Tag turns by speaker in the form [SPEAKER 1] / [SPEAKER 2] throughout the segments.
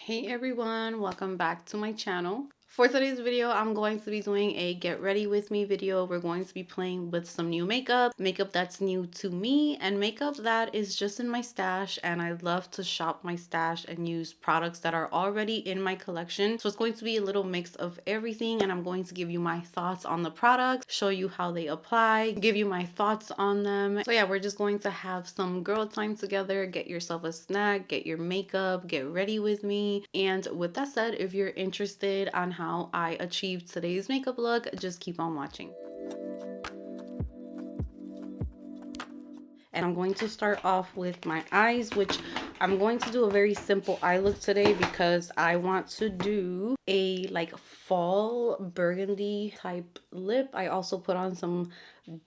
[SPEAKER 1] Hey everyone, welcome back to my channel. For today's video, I'm going to be doing a get ready with me video. We're going to be playing with some new makeup that's new to me, and makeup that is just in my stash, and I love to shop my stash and use products that are already in my collection. So it's going to be a little mix of everything, and I'm going to give you my thoughts on the products, show you how they apply, give you my thoughts on them. So yeah, we're just going to have some girl time together. Get yourself a snack, get your makeup, get ready with me. And with that said, if you're interested on how I achieved today's makeup look, just keep on watching. And I'm going to start off with my eyes, which I'm going to do a very simple eye look today because I want to do a like fall burgundy type lip. I also put on some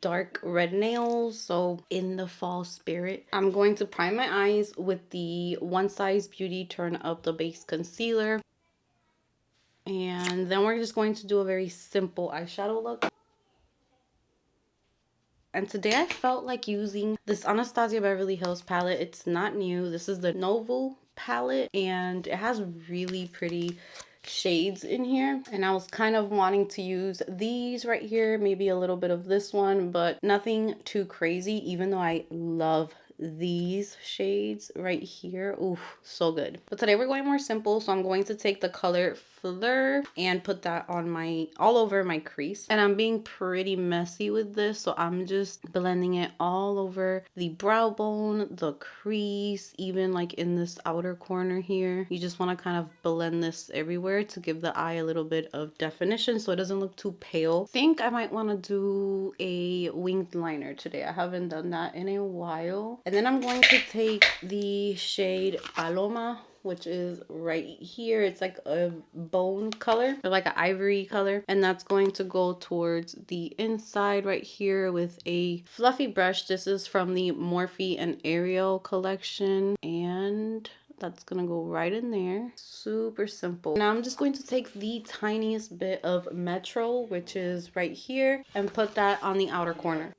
[SPEAKER 1] dark red nails, so in the fall spirit. I'm going to prime my eyes with the One Size Beauty Turn Up the Base Concealer. And then we're just going to do a very simple eyeshadow look. And today I felt like using this Anastasia Beverly Hills palette. It's not new. This is the Novel palette, and it has really pretty shades in here. And I was kind of wanting to use these right here, maybe a little bit of this one, but nothing too crazy, even though I love these shades right here. Ooh, so good. But today we're going more simple, so I'm going to take the color Fleur and put that on my all over my crease. And I'm being pretty messy with this, so I'm just blending it all over the brow bone, the crease, even like in this outer corner here. You just want to kind of blend this everywhere to give the eye a little bit of definition so it doesn't look too pale. I think I might want to do a winged liner today. I haven't done that in a while. And then I'm going to take the shade Paloma, which is right here. It's like a bone color, or like an ivory color, and that's going to go towards the inside right here with a fluffy brush. This is from the Morphe and Ariel collection, and that's gonna go right in there. Super simple. Now I'm just going to take the tiniest bit of Metro, which is right here, and put that on the outer corner.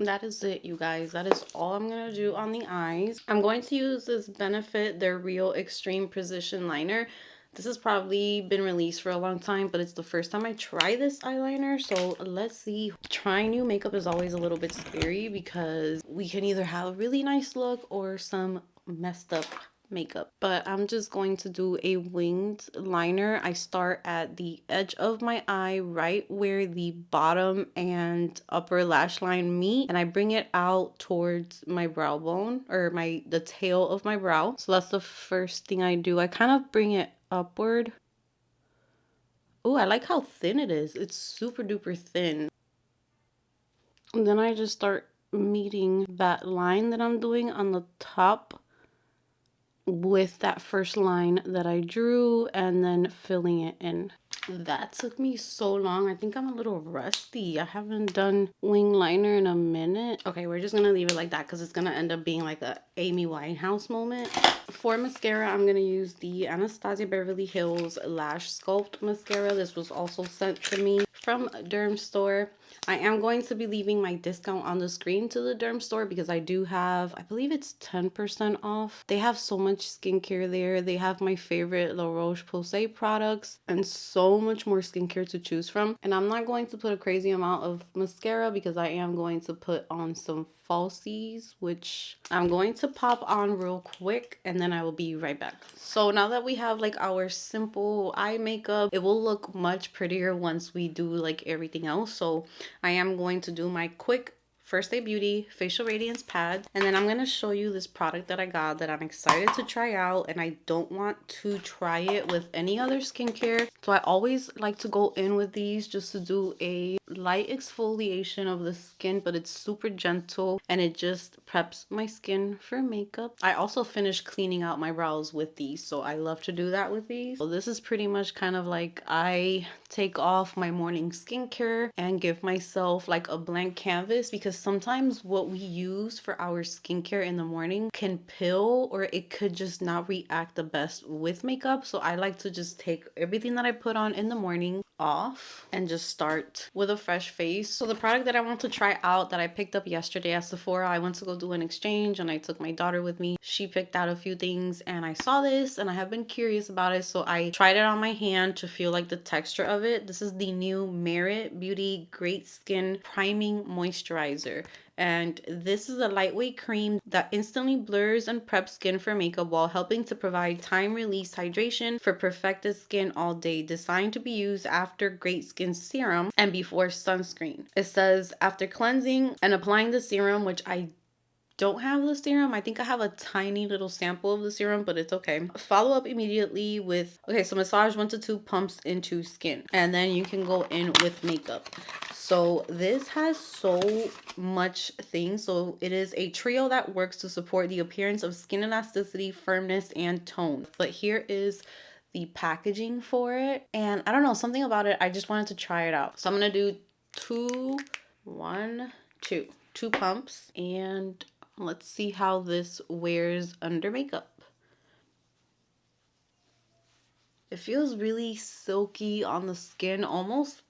[SPEAKER 1] That is it, you guys. That is all I'm gonna do on the eyes. I'm going to use this Benefit Their Real Extreme Precision Liner. This has probably been released for a long time, but it's the first time I try this eyeliner, so let's see. Trying new makeup is always a little bit scary because we can either have a really nice look or some messed up makeup. But I'm just going to do a winged liner. I start at the edge of my eye, right where the bottom and upper lash line meet, and I bring it out towards my brow bone, or the tail of my brow. So that's the first thing I do. I kind of bring it upward. Oh, I like how thin it is. It's super duper thin. And then I just start meeting that line that I'm doing on the top with that first line that I drew, and then filling it in. That took me so long. I think I'm a little rusty. I haven't done wing liner in a minute. Okay, we're just gonna leave it like that because it's gonna end up being like a Amy Winehouse moment. For mascara, I'm gonna use the Anastasia Beverly Hills Lash Sculpt mascara. This was also sent to me from Derm Store. I am going to be leaving my discount on the screen to the Derm Store because I do have, I believe it's 10% off. They have so much skincare there. They have my favorite La Roche-Posay products and so much more skincare to choose from. And I'm not going to put a crazy amount of mascara because I am going to put on some falsies, which I'm going to pop on real quick, and then I will be right back. So now that we have like our simple eye makeup, it will look much prettier once we do like everything else. So I am going to do my quick First Day Beauty Facial Radiance Pad, and then I'm going to show you this product that I got that I'm excited to try out, and I don't want to try it with any other skincare. So I always like to go in with these just to do a light exfoliation of the skin, but it's super gentle and it just preps my skin for makeup. I also finished cleaning out my brows with these, so I love to do that with these. So this is pretty much kind of like I take off my morning skincare and give myself like a blank canvas, because sometimes what we use for our skincare in the morning can pill, or it could just not react the best with makeup. So I like to just take everything that I put on in the morning, off and just start with a fresh face. So the product that I want to try out that I picked up yesterday at Sephora, I went to go do an exchange and I took my daughter with me. She picked out a few things and I saw this and I have been curious about it, so I tried it on my hand to feel like the texture of it. This is the new Merit Beauty Great Skin Priming Moisturizer. And this is a lightweight cream that instantly blurs and preps skin for makeup while helping to provide time-release hydration for perfected skin all day. Designed to be used after Great Skin Serum and before sunscreen. It says after cleansing and applying the serum, which I don't have the serum. I think I have a tiny little sample of the serum, but it's okay. Follow up immediately with, okay, so massage 1 to 2 pumps into skin. And then you can go in with makeup. So this has so much things. So it is a trio that works to support the appearance of skin elasticity, firmness, and tone. But here is the packaging for it. And I don't know, something about it, I just wanted to try it out. So I'm going to do two pumps. And let's see how this wears under makeup. It feels really silky on the skin, almost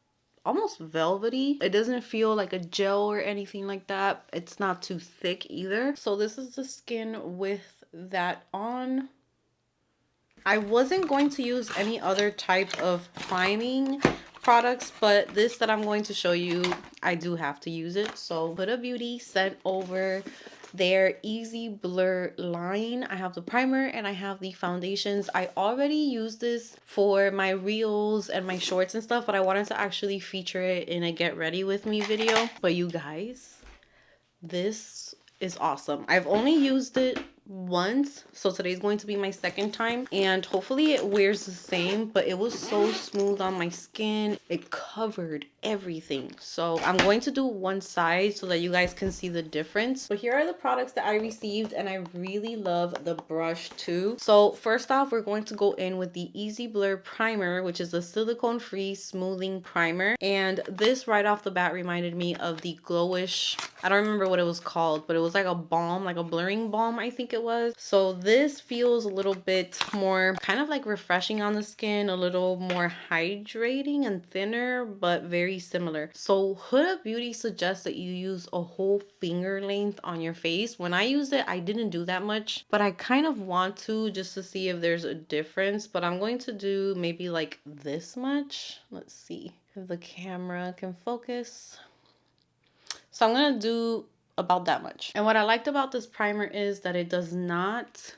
[SPEAKER 1] velvety. It doesn't feel like a gel or anything like that. It's not too thick either. So this is the skin with that on. I wasn't going to use any other type of priming products, but this that I'm going to show you, I do have to use it. So Huda Beauty sent over their Easy Blur line. I have the primer and I have the foundations. I already used this for my reels and my shorts and stuff, but I wanted to actually feature it in a get ready with me video. But you guys, this is awesome. I've only used it once, so today's going to be my second time, and hopefully it wears the same. But it was so smooth on my skin, it covered everything. So I'm going to do one side so that you guys can see the difference. But here are the products that I received, and I really love the brush too. So first off, we're going to go in with the Easy Blur primer, which is a silicone free smoothing primer. And this right off the bat reminded me of the Glowish, I don't remember what it was called, but it was like a balm, like a blurring balm, I think it was. So this feels a little bit more kind of like refreshing on the skin, a little more hydrating and thinner, but very similar. So Huda Beauty suggests that you use a whole finger length on your face. When I used it, I didn't do that much, but I kind of want to, just to see if there's a difference. But I'm going to do maybe like this much. Let's see if the camera can focus. So I'm going to do about that much. And what I liked about this primer is that it does not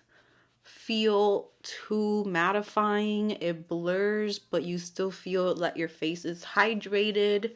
[SPEAKER 1] feel too mattifying. It blurs, but you still feel that your face is hydrated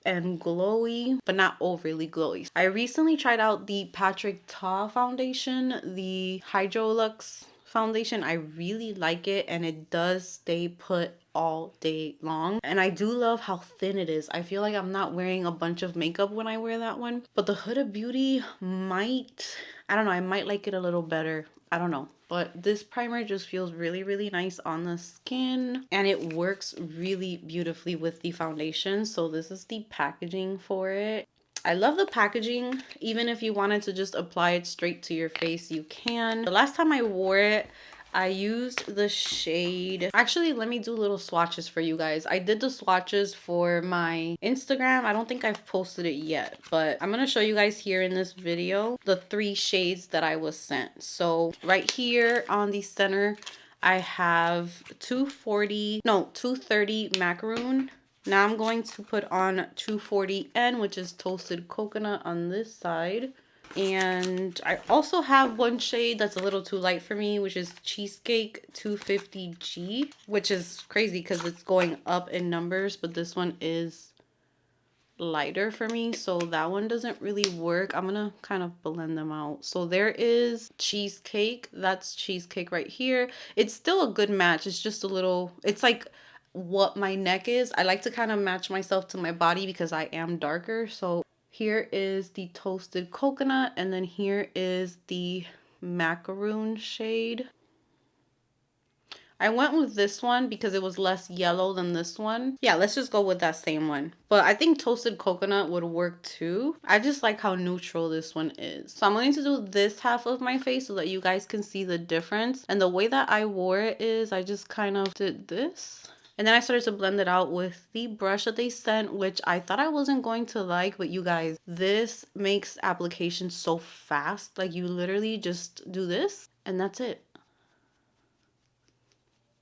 [SPEAKER 1] and glowy, but not overly glowy. I recently tried out the Patrick Ta foundation, the Hydrolux foundation. I really like it, and it does stay put all day long. And I do love how thin it is. I feel like I'm not wearing a bunch of makeup when I wear that one. But the Huda Beauty might, I don't know, I might like it a little better. I don't know. But this primer just feels really, really nice on the skin. And it works really beautifully with the foundation. So this is the packaging for it. I love the packaging. Even if you wanted to just apply it straight to your face, you can. The last time I wore it, I used the shade. Actually, let me do little swatches for you guys. I did the swatches for my Instagram. I don't think I've posted it yet, but I'm gonna show you guys here in this video the 3 shades that I was sent. So right here on the center, I have 230 macaroon. Now I'm going to put on 240N, which is toasted coconut on this side. And I also have one shade that's a little too light for me, which is Cheesecake 250G, which is crazy because it's going up in numbers, but this one is lighter for me, so that one doesn't really work. I'm gonna kind of blend them out. So there is Cheesecake. That's Cheesecake right here. It's still a good match. It's just a little, it's like what my neck is. I like to kind of match myself to my body because I am darker. So here is the toasted coconut, and then here is the macaroon shade. I went with this one because it was less yellow than this one. Yeah, let's just go with that same one. But I think toasted coconut would work too. I just like how neutral this one is. So I'm going to do this half of my face so that you guys can see the difference. And the way that I wore it is I just kind of did this. And then I started to blend it out with the brush that they sent, which I thought I wasn't going to like, but you guys, this makes application so fast. Like you literally just do this and that's it.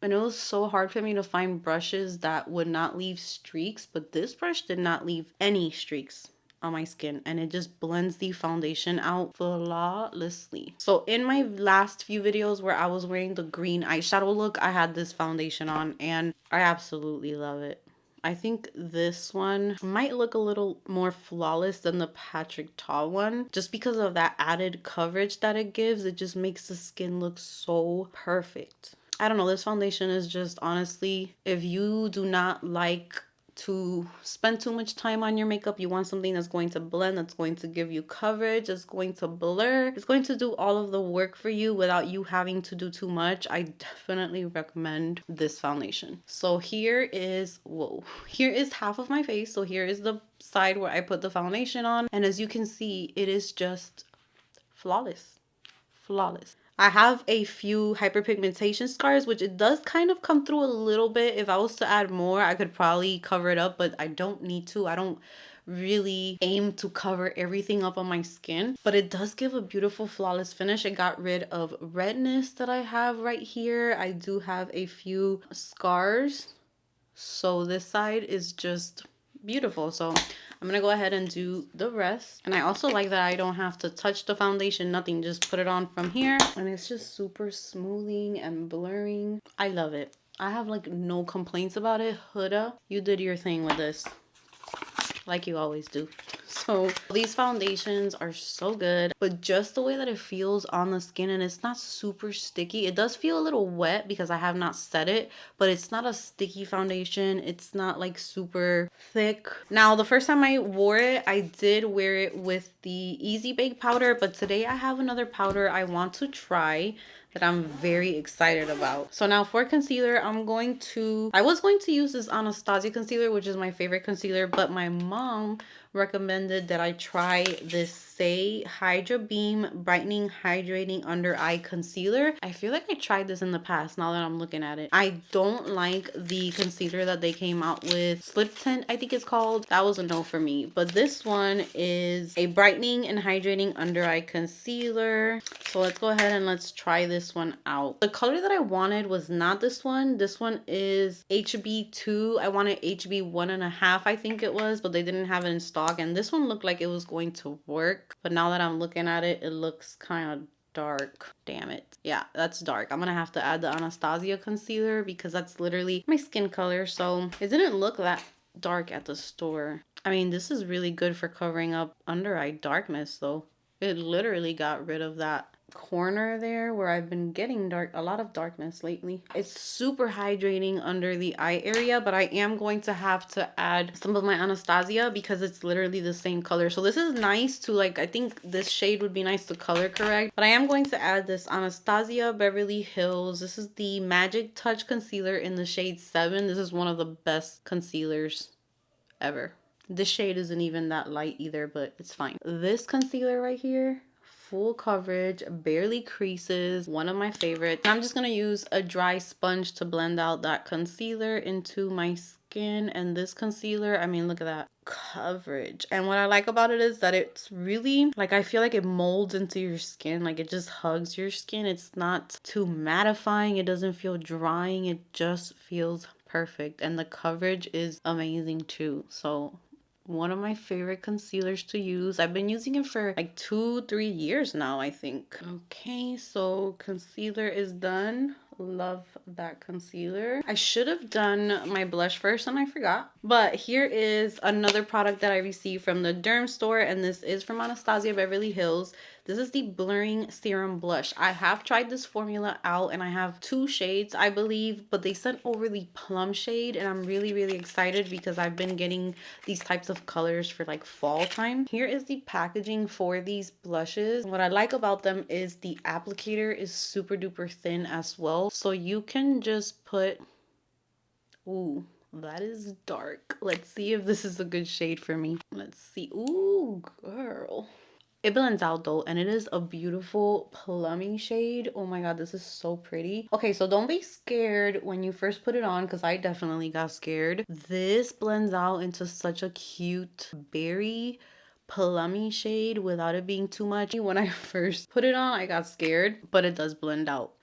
[SPEAKER 1] And it was so hard for me to find brushes that would not leave streaks, but this brush did not leave any streaks on my skin, and it just blends the foundation out flawlessly. So in my last few videos where I was wearing the green eyeshadow look, I had this foundation on and I absolutely love it. I think this one might look a little more flawless than the Patrick Ta one, just because of that added coverage that it gives. It just makes the skin look so perfect. I don't know, this foundation is just, honestly, if you do not like to spend too much time on your makeup, you want something that's going to blend, that's going to give you coverage, that's going to blur, it's going to do all of the work for you without you having to do too much, I definitely recommend this foundation. So here is, whoa, here is half of my face. So here is the side where I put the foundation on, and as you can see, it is just flawless. Flawless. I have a few hyperpigmentation scars, which it does kind of come through a little bit. If I was to add more, I could probably cover it up, but I don't need to. I don't really aim to cover everything up on my skin, but it does give a beautiful flawless finish. It got rid of redness that I have right here. I do have a few scars, so this side is just beautiful. So I'm gonna go ahead and do the rest. And I also like that I don't have to touch the foundation, nothing, just put it on from here. And it's just super smoothing and blurring. I love it. I have like no complaints about it. Huda, you did your thing with this, like you always do. So these foundations are so good, but just the way that it feels on the skin, and it's not super sticky. It does feel a little wet because I have not set it, but it's not a sticky foundation. It's not like super thick. Now, the first time I wore it, I did wear it with the Easy Bake powder, but today I have another powder I want to try that I'm very excited about. So now for concealer, I was going to use this Anastasia concealer, which is my favorite concealer, but my mom recommended that I try this Say Hydra Beam Brightening Hydrating Under Eye Concealer. I feel like I tried this in the past now that I'm looking at it. I don't like the concealer that they came out with. Slip Tint, I think it's called. That was a no for me. But this one is a brightening and hydrating under eye concealer. So let's go ahead and let's try this one out. The color that I wanted was not this one. This one is HB2. I wanted HB1.5, I think it was, but they didn't have it in stock. And this one looked like it was going to work. But now that I'm looking at it, it looks kind of dark. Damn it. Yeah, that's dark. I'm gonna have to add the Anastasia concealer because that's literally my skin color. So it didn't look that dark at the store. I mean, this is really good for covering up under eye darkness though. It literally got rid of that corner there where I've been getting a lot of darkness lately. It's super hydrating under the eye area, but I am going to have to add some of my Anastasia because it's literally the same color. So this is nice to, like, I think this shade would be nice to color correct, but I am going to add this Anastasia Beverly Hills. This is the Magic Touch concealer in the shade 7. This is one of the best concealers ever. This shade isn't even that light either, but it's fine. This concealer right here, full coverage, barely creases, one of my favorites. I'm just gonna use a dry sponge to blend out that concealer into my skin. And this concealer, I mean, look at that coverage. And what I like about it is that it's really, like, I feel like it molds into your skin. Like, it just hugs your skin. It's not too mattifying. It doesn't feel drying. It just feels perfect. And the coverage is amazing too. So one of my favorite concealers to use. I've been using it for like 2-3 years now, I think. Okay, so concealer is done. Love that concealer. I should have done my blush first and I forgot. But here is another product that I received from the Derm store, and this is from Anastasia Beverly Hills. This is the Blurring Serum Blush. I have tried this formula out and I have 2 shades, I believe, but they sent over the plum shade and I'm really, really excited because I've been getting these types of colors for like fall time. Here is the packaging for these blushes. What I like about them is the applicator is super duper thin as well. So you can just put, ooh, that is dark. Let's see if this is a good shade for me. Let's see. Ooh, girl. It blends out though, and it is a beautiful plummy shade. Oh my god, this is so pretty. Okay, so don't be scared when you first put it on, because I definitely got scared. This blends out into such a cute berry plummy shade without it being too much. When I first put it on, I got scared, but it does blend out.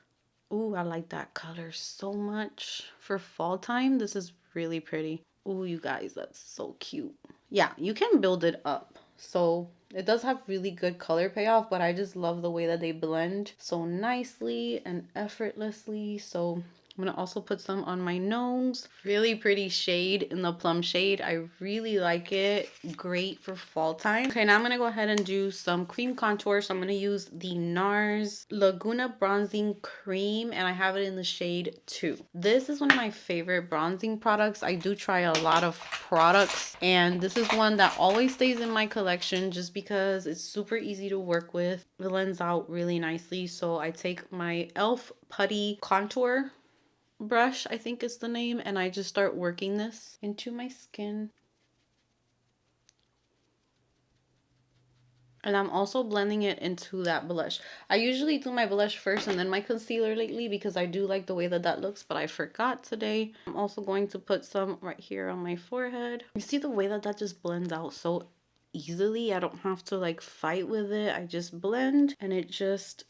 [SPEAKER 1] Ooh, I like that color so much. For fall time, this is really pretty. Ooh, you guys, that's so cute. Yeah, you can build it up. So it does have really good color payoff, but I just love the way that they blend so nicely and effortlessly. So I'm gonna also put some on my nose. Really pretty shade in the plum shade. I really like it. Great for fall time. Okay, now I'm gonna go ahead and do some cream contour. So I'm gonna use the NARS Laguna Bronzing Cream, and I have it in the shade 2. This is one of my favorite bronzing products. I do try a lot of products, and this is one that always stays in my collection just because it's super easy to work with. It blends out really nicely. So I take my e.l.f. Putty Contour brush, I think is the name, and I just start working this into my skin. And I'm also blending it into that blush. I usually do my blush first and then my concealer lately because I do like the way that that looks, but I forgot today. I'm also going to put some right here on my forehead. You see the way that that just blends out so easily? I don't have to like fight with it. I just blend and it just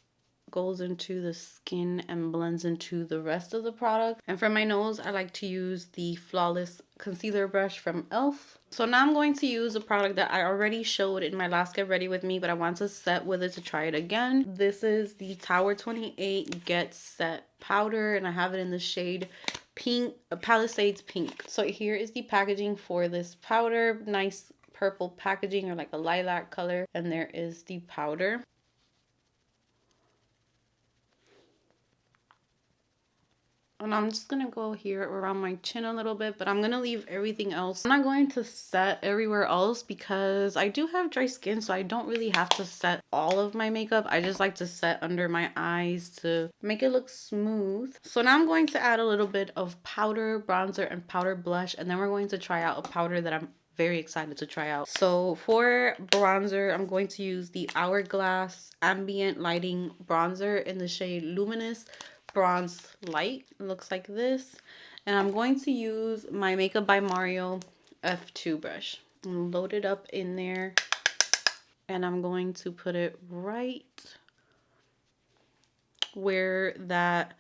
[SPEAKER 1] goes into the skin and blends into the rest of the product. And for my nose, I like to use the Flawless Concealer Brush from e.l.f. So now I'm going to use a product that I already showed in my last Get Ready With Me, but I want to set with it to try it again. This is the Tower 28 Get Set Powder, and I have it in the shade Pink, Palisades Pink. So here is the packaging for this powder. Nice purple packaging, or like a lilac color, and there is the powder. And I'm just going to go here around my chin a little bit, but I'm going to leave everything else. I'm not going to set everywhere else because I do have dry skin, so I don't really have to set all of my makeup. I just like to set under my eyes to make it look smooth. So now I'm going to add a little bit of powder, bronzer, and powder blush, and then we're going to try out a powder that I'm very excited to try out. So for bronzer, I'm going to use the Hourglass Ambient Lighting Bronzer in the shade Luminous Bronze Light. It looks like this. And I'm going to use my Makeup by Mario F2 brush and load it up in there. And I'm going to put it right where that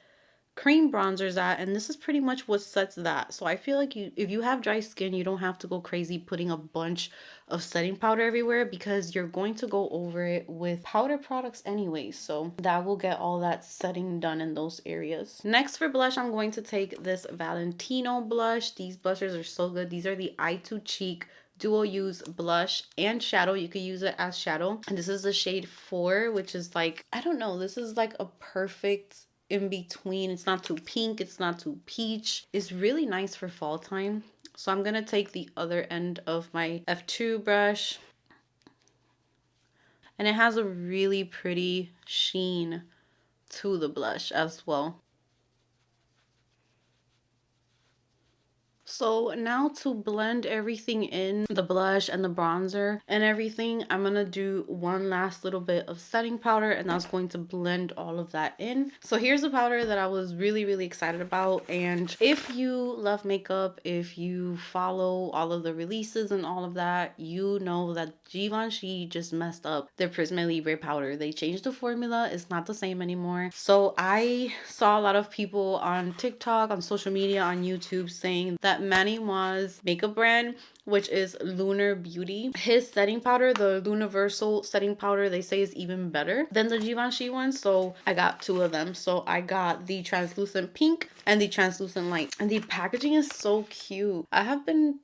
[SPEAKER 1] cream bronzer's at, and this is pretty much what sets that. So I feel like if you have dry skin, you don't have to go crazy putting a bunch of setting powder everywhere because you're going to go over it with powder products anyway, so that will get all that setting done in those areas. Next for blush, I'm going to take this Valentino blush. These blushers are so good. These are the Eye2 Cheek dual use blush and shadow. You could use it as shadow, and this is the shade 4, which is like, I don't know, this is like a perfect in between. It's not too pink, it's not too peach. It's really nice for fall time. So I'm gonna take the other end of my F2 brush, and it has a really pretty sheen to the blush as well. So now to blend everything in, the blush and the bronzer and everything, I'm going to do one last little bit of setting powder, and that's going to blend all of that in. So here's the powder that I was really excited about. And if you love makeup, if you follow all of the releases and all of that, you know that Givenchy just messed up their Prisme Libre powder. They changed the formula. It's not the same anymore. So I saw a lot of people on TikTok, on social media, on YouTube saying that Manny Moi's makeup brand, which is Lunar Beauty, his setting powder, the Luniversal setting powder, they say is even better than the Givenchy one. So I got 2 of them. So I got the translucent pink and the translucent light, and the packaging is so cute. I have been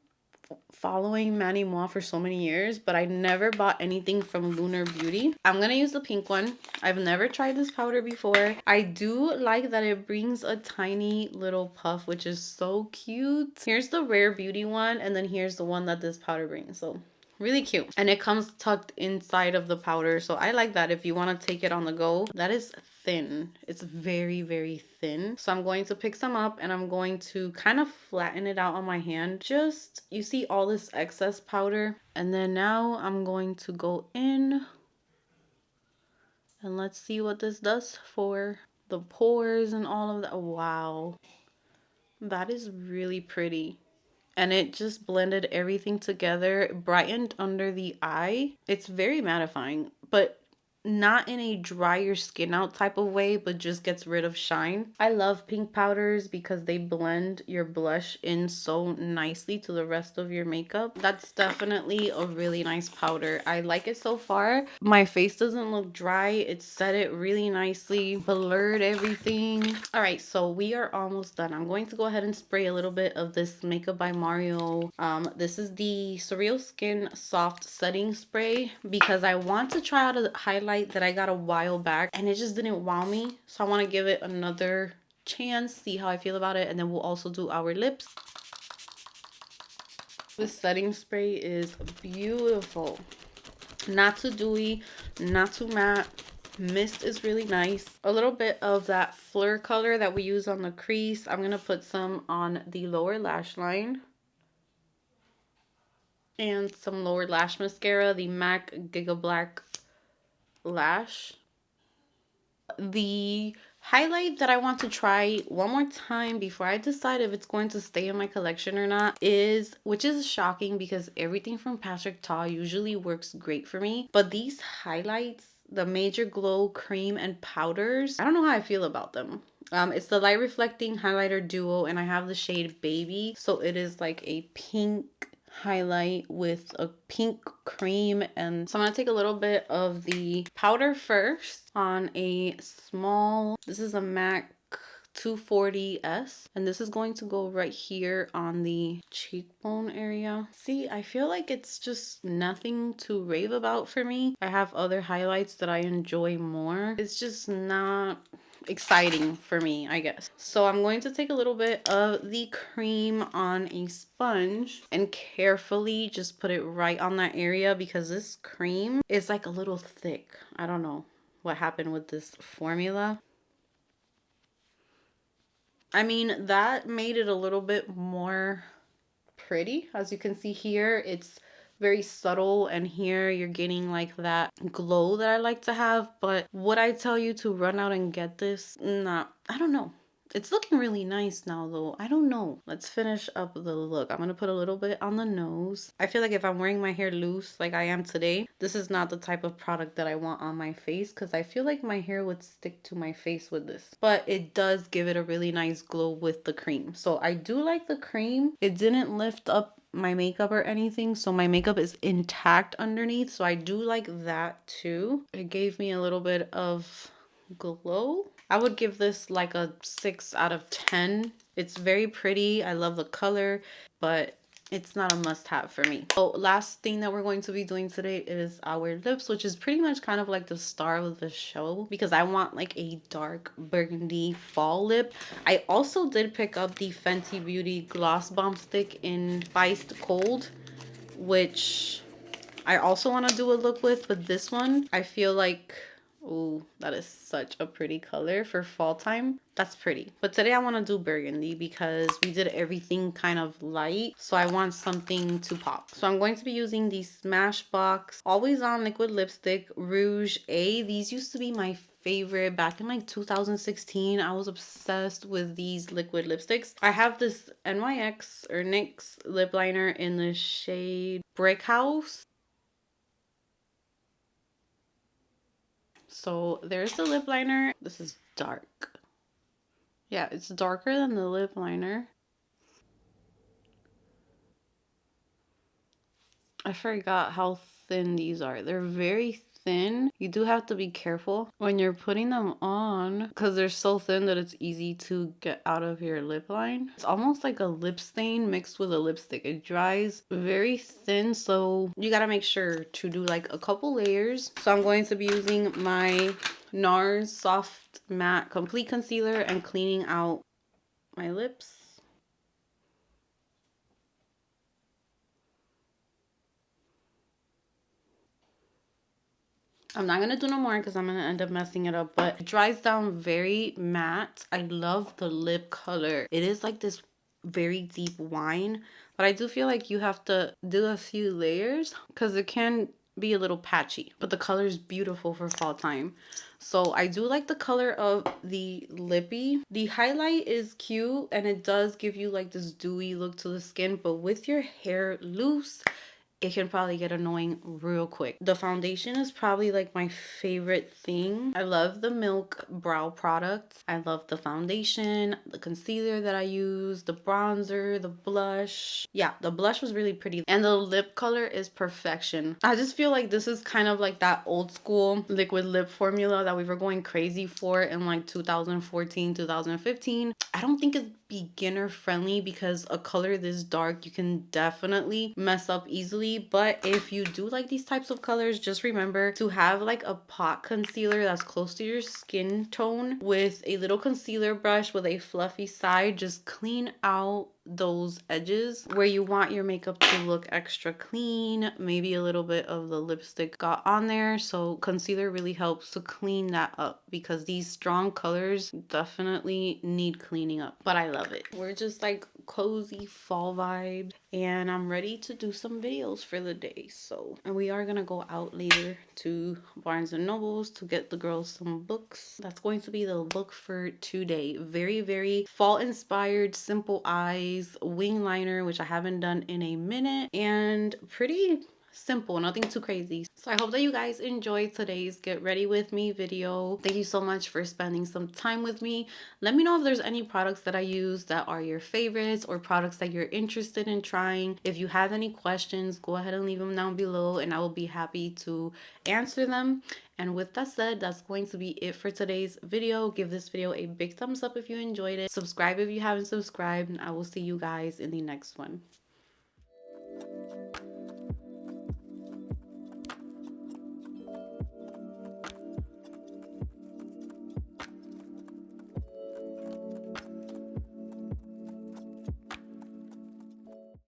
[SPEAKER 1] following Manny Mois for so many years, but I never bought anything from Lunar Beauty. I'm gonna use the pink one. I've never tried this powder before. I do like that it brings a tiny little puff, which is so cute. Here's the Rare Beauty one, and then here's the one that this powder brings. So really cute, and it comes tucked inside of the powder, so I like that if you want to take it on the go. That is thin. It's very thin. So I'm going to pick some up, and I'm going to kind of flatten it out on my hand. Just, you see all this excess powder, and then now I'm going to go in And let's see what this does for the pores and all of that. Wow, that is really pretty. And it just blended everything together, brightened under the eye. It's very mattifying, but not in a dry your skin out type of way, but just gets rid of shine. I love pink powders because they blend your blush in so nicely to the rest of your makeup. That's definitely a really nice powder. I like it so far. My face doesn't look dry. It set it really nicely, blurred everything. All right, so we are almost done. I'm going to go ahead and spray a little bit of this Makeup by Mario. This is the Surreal Skin Soft Setting Spray because I want to try out a highlight that I got a while back and it just didn't wow me. So I want to give it another chance, see how I feel about it, and then we'll also do our lips. This setting spray is beautiful. Not too dewy, not too matte. Mist is really nice. A little bit of that Fleur color that we use on the crease. I'm going to put some on the lower lash line. And some lower lash mascara, the MAC Giga Black Lash. The highlight that I want to try one more time before I decide if it's going to stay in my collection or not is, which is shocking because everything from Patrick Ta usually works great for me, but these highlights, the Major Glow cream and powders, I don't know how I feel about them. It's the Light Reflecting Highlighter Duo and I have the shade Baby, so it is like a pink highlight with a pink cream. And so I'm gonna take a little bit of the powder first on a small, this is a MAC 240S, and this is going to go right here on the cheekbone area. See, I feel like it's just nothing to rave about for me. I have other highlights that I enjoy more. It's just not exciting for me, I guess. So I'm going to take a little bit of the cream on a sponge and carefully just put it right on that area because this cream is like a little thick. I don't know what happened with this formula. I mean, that made it a little bit more pretty. As you can see here, it's very subtle, and here you're getting like that glow that I like to have. But would I tell you to run out and get this? Nah, I don't know. It's looking really nice now though. I don't know. Let's finish up the look. I'm gonna put a little bit on the nose. I feel like if I'm wearing my hair loose like I am today, this is not the type of product that I want on my face because I feel like my hair would stick to my face with this. But it does give it a really nice glow with the cream. So I do like the cream. It didn't lift up my makeup or anything, so my makeup is intact underneath, so I do like that too. It gave me a little bit of glow. I would give this like a 6 out of 10. It's very pretty. I love the color, but it's not a must-have for me. So last thing that we're going to be doing today is our lips, which is pretty much kind of like the star of the show because I want like a dark burgundy fall lip. I also did pick up the Fenty Beauty Gloss Bomb Stick in Spiced Cold, which I also want to do a look with, but this one I feel like, oh, that is such a pretty color for fall time. That's pretty. But today I want to do burgundy because we did everything kind of light. So I want something to pop. So I'm going to be using the Smashbox Always On Liquid Lipstick Rouge A. These used to be my favorite back in like 2016. I was obsessed with these liquid lipsticks. I have this NYX or NYX lip liner in the shade Brick House. So there's the lip liner. This is dark. Yeah, it's darker than the lip liner. I forgot how thin these are. They're very thin. You do have to be careful when you're putting them on because they're so thin that it's easy to get out of your lip line. It's almost like a lip stain mixed with a lipstick. It dries very thin, so you gotta make sure to do like a couple layers. So I'm going to be using my NARS Soft Matte Complete Concealer and cleaning out my lips. I'm not going to do no more because I'm going to end up messing it up, but it dries down very matte. I love the lip color. It is like this very deep wine, but I do feel like you have to do a few layers because it can be a little patchy, but the color is beautiful for fall time. So I do like the color of the lippy. The highlight is cute and it does give you like this dewy look to the skin, but with your hair loose, it can probably get annoying real quick. The foundation is probably like my favorite thing. I love the Milk brow product. I love the foundation, the concealer that I use, the bronzer, the blush. Yeah, the blush was really pretty. And the lip color is perfection. I just feel like this is kind of like that old school liquid lip formula that we were going crazy for in like 2014, 2015. I don't think it's beginner friendly because a color this dark you can definitely mess up easily, but if you do like these types of colors, just remember to have like a pot concealer that's close to your skin tone with a little concealer brush with a fluffy side. Just clean out those edges where you want your makeup to look extra clean. Maybe a little bit of the lipstick got on there, so concealer really helps to clean that up because these strong colors definitely need cleaning up. But I love it. We're just like cozy fall vibe, and I'm ready to do some videos for the day. So, and we are gonna go out later to Barnes and Nobles to get the girls some books. That's going to be the look for today. Very, very fall inspired, simple eyes, wing liner, which I haven't done in a minute, and pretty simple, nothing too crazy. So I hope that you guys enjoyed today's get ready with me video. Thank you so much for spending some time with me. Let me know if there's any products that I use that are your favorites or products that you're interested in trying. If you have any questions, go ahead and leave them down below and I will be happy to answer them. And with that said, that's going to be it for today's video. Give this video a big thumbs up if you enjoyed it. Subscribe if you haven't subscribed, and I will see you guys in the next one.